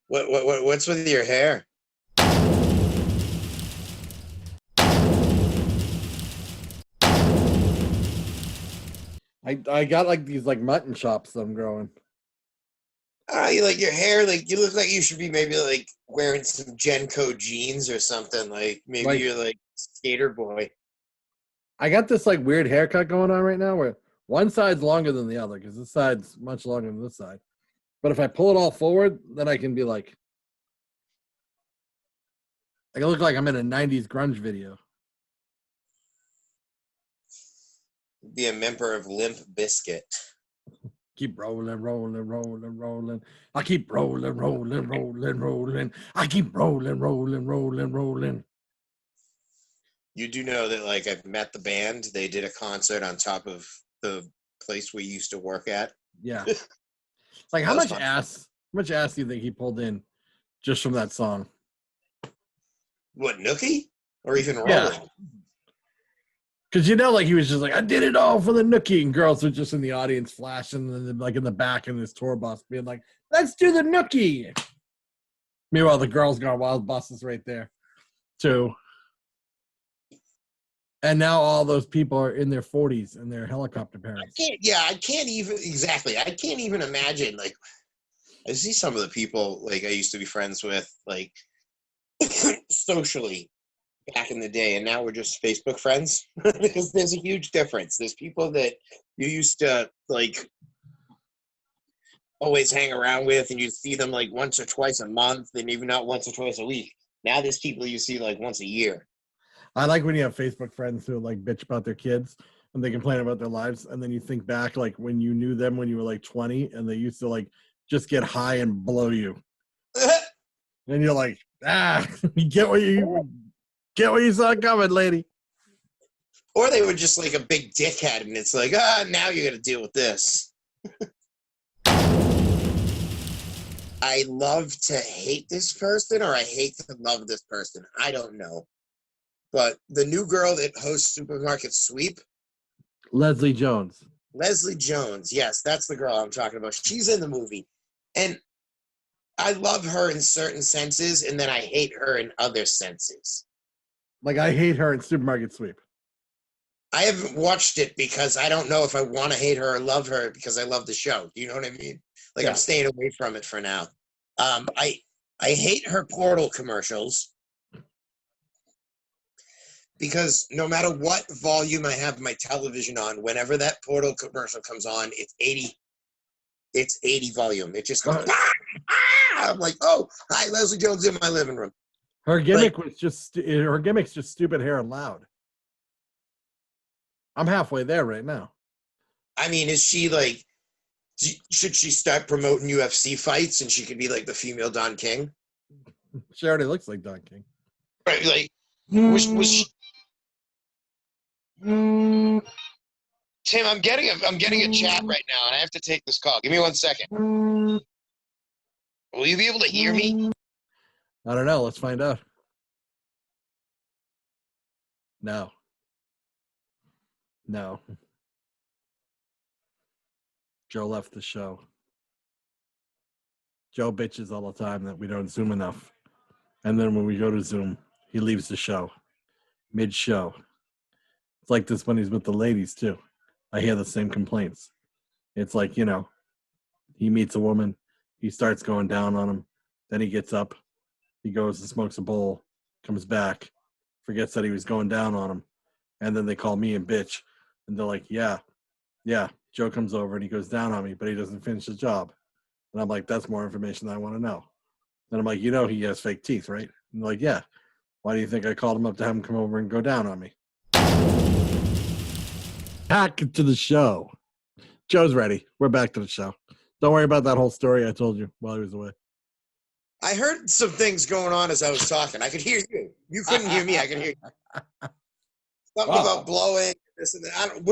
What's with your hair? I got like these like mutton chops that I'm growing. You like your hair, like you look like you should be maybe like wearing some Genco jeans or something. Like maybe Like you're like skater boy. I got this like weird haircut going on right now where one side's longer than the other because this side's much longer than this side. But if I pull it all forward, then I can be like I can look like I'm in a 90s grunge video. Be a member of Limp Bizkit. Keep rolling, rolling, rolling, rolling. I keep rolling, rolling, rolling, rolling. I keep rolling, rolling, rolling, rolling. You do know that like I've met the band. They did a concert on top of the place we used to work at. Yeah. Like how much do you think he pulled in just from that song? What, Nookie? Or even Yeah. Rolling? Because like he was just like, I did it all for the Nookie, and girls were just in the audience flashing, and then, like in the back in this tour bus, being like, "Let's do the Nookie." Meanwhile, the girls got wild buses right there, too. And now all those people are in their 40s and they're helicopter parents. I can't even imagine. Like, I see some of the people like I used to be friends with, like socially back in the day, and now we're just Facebook friends. There's a huge difference. There's people that you used to like always hang around with, and you see them like once or twice a month, and even not once or twice a week. Now there's people you see like once a year. I like when you have Facebook friends who like bitch about their kids and they complain about their lives, and then you think back like when you knew them when you were like 20 and they used to like just get high and blow you. And you're like, you get what you saw coming, lady. Or they were just like a big dickhead, and it's like, now you got to deal with this. I love to hate this person, or I hate to love this person. I don't know. But the new girl that hosts Supermarket Sweep, Leslie Jones. Leslie Jones, yes, that's the girl I'm talking about. She's in the movie. And I love her in certain senses, and then I hate her in other senses. Like, I hate her in Supermarket Sweep. I haven't watched it because I don't know if I want to hate her or love her because I love the show. Do you know what I mean? Like, yeah. I'm staying away from it for now. I hate her Portal commercials because no matter what volume I have my television on, whenever that Portal commercial comes on, it's 80. It's 80 volume. It just goes, I'm like, oh, hi, Leslie Jones in my living room. Her gimmick was just, her gimmick's just stupid hair and loud. I'm halfway there right now. I mean, is she like, should she start promoting UFC fights and she could be like the female Don King? She already looks like Don King. Right, like, was she... Tim, I'm getting a chat right now, and I have to take this call. Give me 1 second. Will you be able to hear me? I don't know. Let's find out. No. Joe left the show. Joe bitches all the time that we don't Zoom enough. And then when we go to Zoom, he leaves the show. Mid-show. It's like this when he's with the ladies, too. I hear the same complaints. It's like, he meets a woman. He starts going down on him. Then he gets up. He goes and smokes a bowl. Comes back. Forgets that he was going down on him. And then they call me a bitch. And they're like, yeah. Joe comes over and he goes down on me, but he doesn't finish the job. And I'm like, that's more information than I want to know. And I'm like, he has fake teeth, right? And they're like, yeah. Why do you think I called him up to have him come over and go down on me? Back to the show. Joe's ready. We're back to the show. Don't worry about that whole story I told you while he was away. I heard some things going on as I was talking. I could hear you. You couldn't hear me. I could hear you. Something about blowing, this and that. I don't.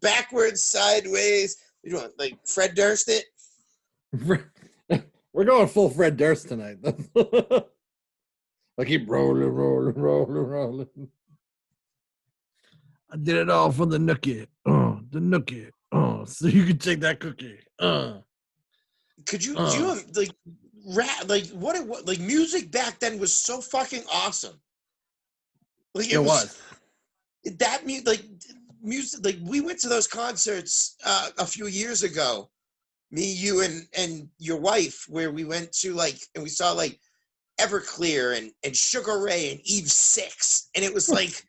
Backwards, sideways? What do you want? Like Fred Durst it? We're going full Fred Durst tonight. I keep rolling. I did it all for the nookie. The nookie. So you can take that cookie. Could you do you like rap like what it was like music back then was so fucking awesome. Like It was. that music like we went to those concerts a few years ago. Me, you, and your wife, where we went to like and we saw like Everclear and Sugar Ray and Eve Six, and it was like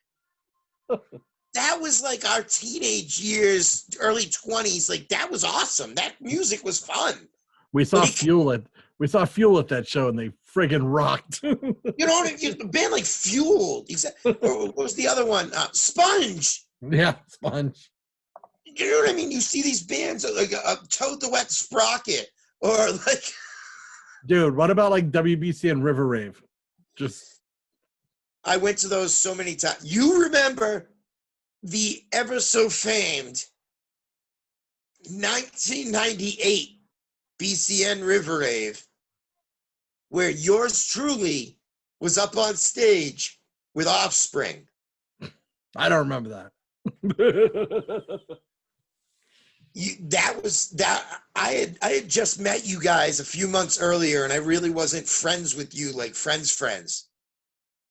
that was like our teenage years, early 20s. Like that was awesome. That music was fun. We saw Like, Fuel at that show, and they friggin' rocked. you know what I mean? A band like Fuel. Or what was the other one? Sponge. Yeah, Sponge. You know what I mean? You see these bands like Toad the Wet Sprocket, or like. Dude, what about like WBC and River Rave? Just. I went to those so many times. You remember the ever so famed 1998 BCN River Rave, where yours truly was up on stage with Offspring. I don't remember that. I had just met you guys a few months earlier, and I really wasn't friends with you like friends.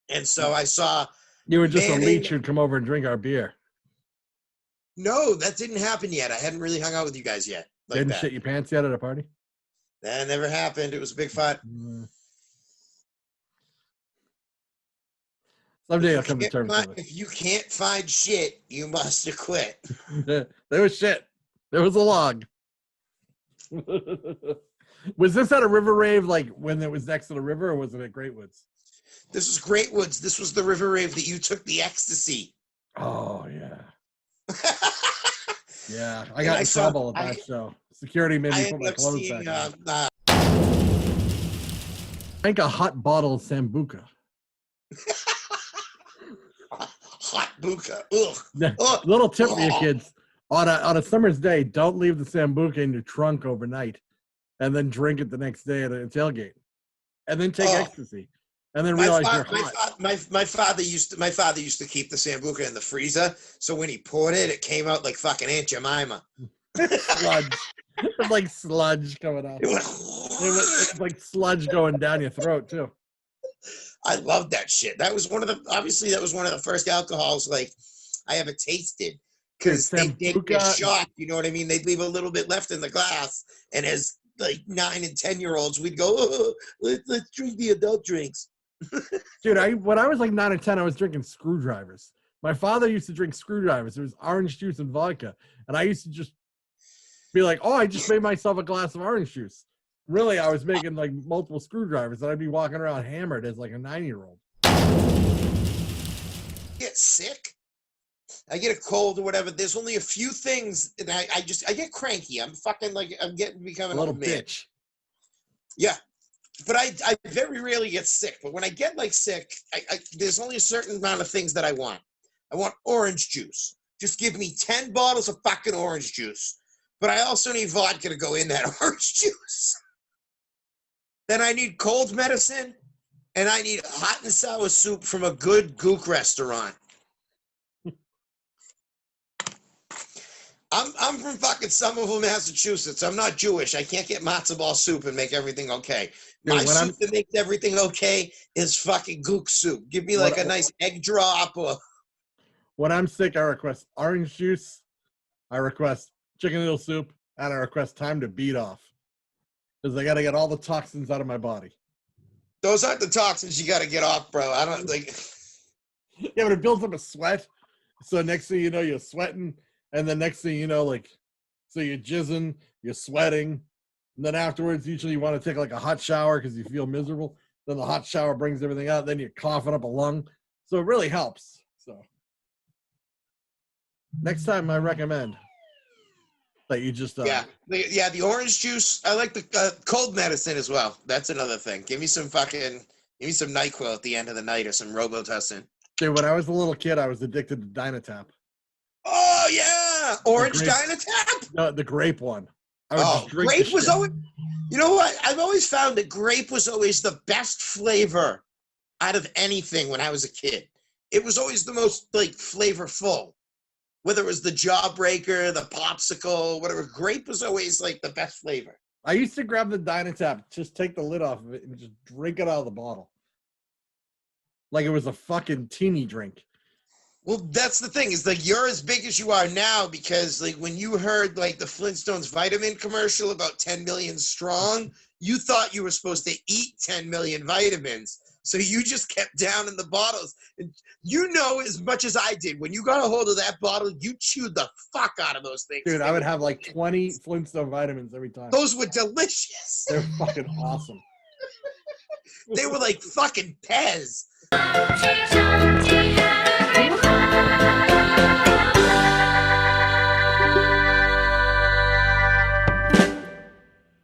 And so I saw you were just a leech who'd come over and drink our beer. No, that didn't happen yet. I hadn't really hung out with you guys yet. Like Didn't that. shit your pants yet at a party? That never happened. It was a big fight. Someday I'll come to terms with it. If you can't find shit, you must have quit. There was shit. There was a log. Was this at a river rave, like when it was next to the river, or was it at Great Woods? This was Great Woods. This was the river rave that you took the ecstasy. Oh, yeah. Yeah, I got in trouble at that show. Security made me put my clothes back on. Drank a hot bottle of Sambuca. Hot buca. Ugh. Ugh. Little tip for you kids. On a summer's day, don't leave the Sambuca in your trunk overnight and then drink it the next day at a tailgate. And then take ecstasy. And then realize you're hot. My father used to keep the Sambuca in the freezer, so when he poured it, it came out like fucking Aunt Jemima. Sludge. It was like sludge coming out. It was like sludge going down your throat too. I love that shit. That was one of the first alcohols like I ever tasted, because they get shocked. You know what I mean? They'd leave a little bit left in the glass, and as like 9 and 10-year-olds, we'd go, let's drink the adult drinks. Dude, when I was like 9 or 10, I was drinking screwdrivers. My father used to drink screwdrivers. It was orange juice and vodka, and I used to just be like, "Oh, I just made myself a glass of orange juice." Really, I was making like multiple screwdrivers, and I'd be walking around hammered as like a 9-year-old. Get sick. I get a cold or whatever. There's only a few things, and I get cranky. I'm fucking like becoming a little old man. bitch. Yeah, but I very rarely get sick. But when I get like sick, there's only a certain amount of things that I want. I want orange juice. Just give me 10 bottles of fucking orange juice. But I also need vodka to go in that orange juice. Then I need cold medicine, and I need hot and sour soup from a good gook restaurant. I'm from fucking Somerville, Massachusetts. I'm not Jewish. I can't get matzo ball soup and make everything okay. My soup that makes everything okay is fucking gook soup. Give me like a nice egg drop. Or when I'm sick, I request orange juice. I request chicken noodle soup, and I request time to beat off, because I got to get all the toxins out of my body. Those aren't the toxins you got to get off, bro. I don't like. Yeah, but it builds up a sweat. So next thing you know, you're sweating. And the next thing you know, like, so you're jizzing, you're sweating. And then afterwards, usually you want to take like a hot shower because you feel miserable. Then the hot shower brings everything out. Then you're coughing up a lung. So it really helps. So next time I recommend that you just the orange juice. I like the cold medicine as well. That's another thing. Give me some NyQuil at the end of the night or some Robitussin. Dude, when I was a little kid, I was addicted to Dynatap. Oh yeah, orange Dynatap. No, the grape one. Grape was always. You know what? I've always found that grape was always the best flavor out of anything when I was a kid. It was always the most like flavorful. Whether it was the Jawbreaker, the popsicle, whatever, grape was always like the best flavor. I used to grab the Dynatap, just take the lid off of it, and just drink it out of the bottle. Like it was a fucking teeny drink. Well, that's the thing, is like you're as big as you are now because like when you heard like the Flintstones vitamin commercial about 10 million strong, you thought you were supposed to eat 10 million vitamins. So you just kept down in the bottles. And you know as much as I did, when you got a hold of that bottle, you chewed the fuck out of those things. Dude, I would have like 20 Flintstone vitamins every time. Those were delicious. They're fucking awesome. They were like fucking Pez.